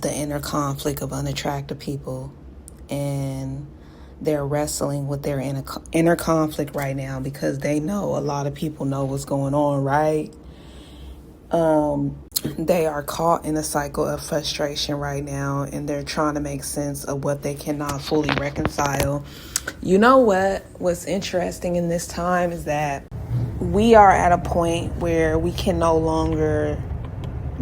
the inner conflict of unattractive people, and they're wrestling with their inner conflict right now because they know a lot of people know what's going on, right? They are caught in a cycle of frustration right now, and they're trying to make sense of what they cannot fully reconcile. You know what's interesting in this time is that we are at a point where we can no longer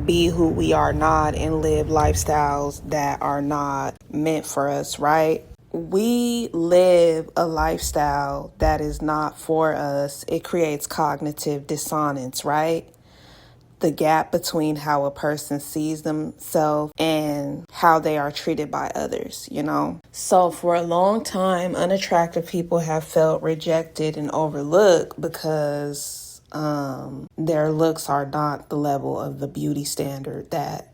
be who we are not and live lifestyles that are not meant for us, right? We live a lifestyle that is not for us. It creates cognitive dissonance, right? The gap between how a person sees themselves and how they are treated by others, you know? So for a long time, unattractive people have felt rejected and overlooked because their looks are not the level of the beauty standard that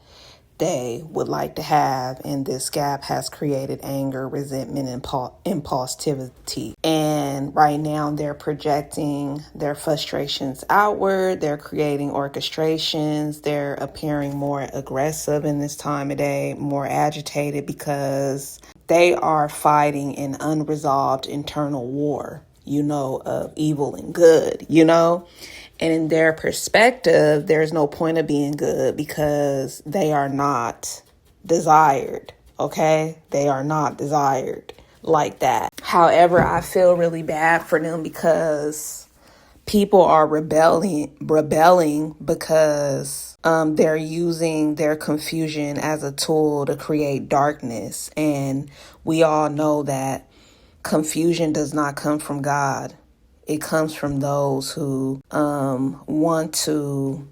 they would like to have, and this gap has created anger, resentment, and impulsivity. And right now they're projecting their frustrations outward. They're creating orchestrations. They're appearing more aggressive in this time of day, more agitated, because they are fighting an unresolved internal war, you know, of evil and good, you know? And in their perspective, there's no point of being good because they are not desired, okay? They are not desired like that. However, I feel really bad for them because people are rebelling because they're using their confusion as a tool to create darkness. And we all know that confusion does not come from God. It comes from those who want to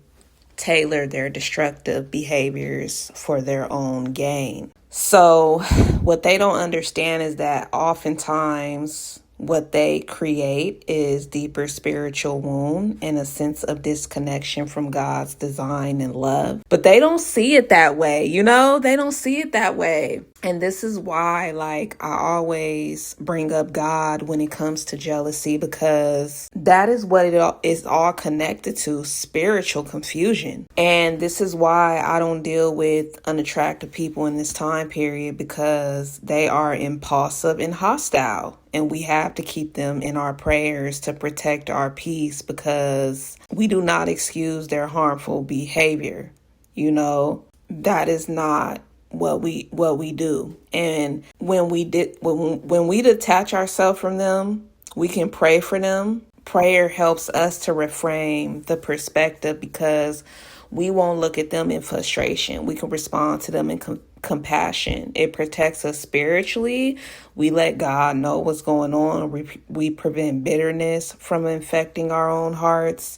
tailor their destructive behaviors for their own gain. So what they don't understand is that oftentimes what they create is deeper spiritual wound and a sense of disconnection from God's design and love. But they don't see it that way, you know? They don't see it that way. And this is why, like, I always bring up God when it comes to jealousy, because that is what it is all connected to, spiritual confusion. And this is why I don't deal with unattractive people in this time period, because they are impulsive and hostile. And we have to keep them in our prayers to protect our peace, because we do not excuse their harmful behavior. You know, that is not what we do. And when we detach ourselves from them, we can pray for them. Prayer helps us to reframe the perspective, because we won't look at them in frustration. We can respond to them in compassion. It protects us spiritually. We let God know what's going on. We prevent bitterness from infecting our own hearts.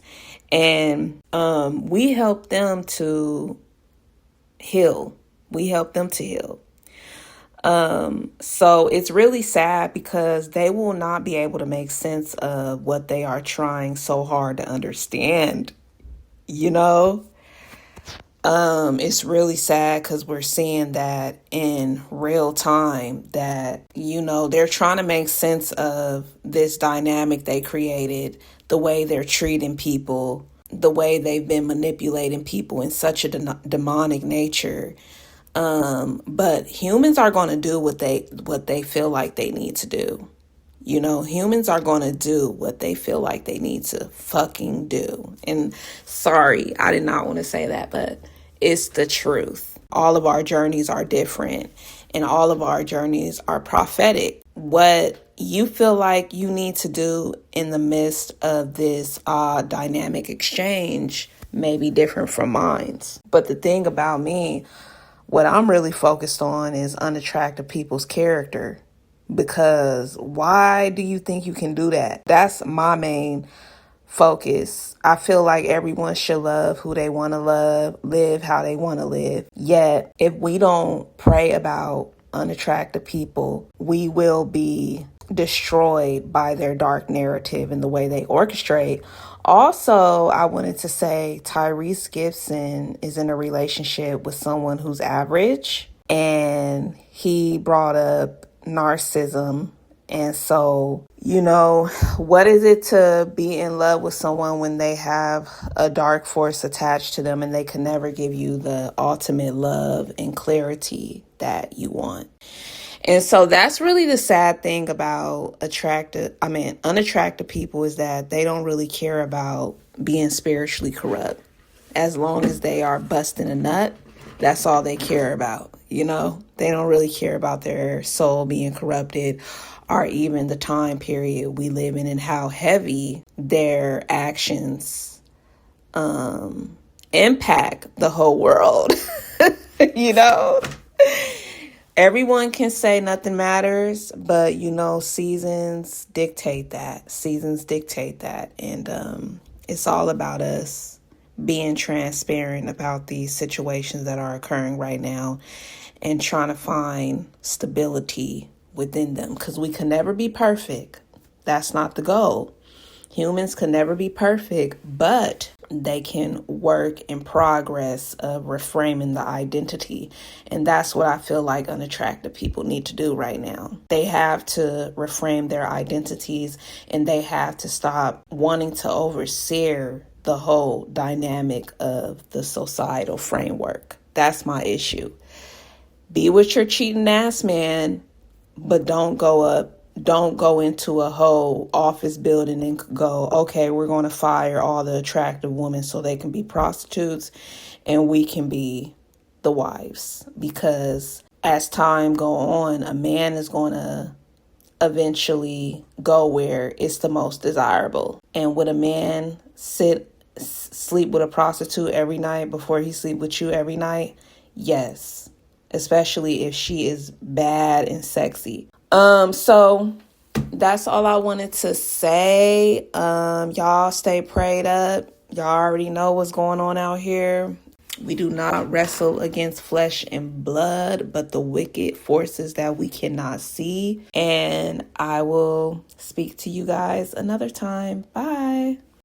And we help them to heal. We help them to heal. So it's really sad because they will not be able to make sense of what they are trying so hard to understand, you know? It's really sad because we're seeing that in real time, that, you know, they're trying to make sense of this dynamic they created, the way they're treating people, the way they've been manipulating people in such a demonic nature. But humans are going to do what they feel like they need to do. You know, humans are going to do what they feel like they need to fucking do. And sorry, I did not want to say that, but it's the truth. All of our journeys are different, and all of our journeys are prophetic. What you feel like you need to do in the midst of this dynamic exchange may be different from mine. But the thing about me, what I'm really focused on is unattractive people's character. Because why do you think you can do that? That's my main focus. I feel like everyone should love who they want to love, live how they want to live. Yet, if we don't pray about unattractive people, we will be destroyed by their dark narrative and the way they orchestrate. Also, I wanted to say Tyrese Gibson is in a relationship with someone who's average, and he brought up narcissism. And so, You know, what is it to be in love with someone when they have a dark force attached to them and they can never give you the ultimate love and clarity that you want? And so that's really the sad thing about unattractive people, is that they don't really care about being spiritually corrupt. As long as they are busting a nut, that's all they care about. You know, they don't really care about their soul being corrupted, or even the time period we live in and how heavy their actions impact the whole world. You know? Everyone can say nothing matters, but you know, seasons dictate that. Seasons dictate that. And it's all about us being transparent about these situations that are occurring right now and trying to find stability within them, because we can never be perfect. That's not the goal. Humans can never be perfect, but they can work in progress of reframing the identity. And that's what I feel like unattractive people need to do right now. They have to reframe their identities, and they have to stop wanting to overseer the whole dynamic of the societal framework. That's my issue. Be with your cheating ass man, but don't go into a whole office building and go, okay, we're going to fire all the attractive women so they can be prostitutes and we can be the wives. Because as time go on, a man is going to eventually go where it's the most desirable. And would a man sleep with a prostitute every night before he sleep with you every night? Yes. Especially if she is bad and sexy. So that's all I wanted to say. Y'all stay prayed up. Y'all already know what's going on out here. We do not wrestle against flesh and blood, but the wicked forces that we cannot see. And I will speak to you guys another time. Bye.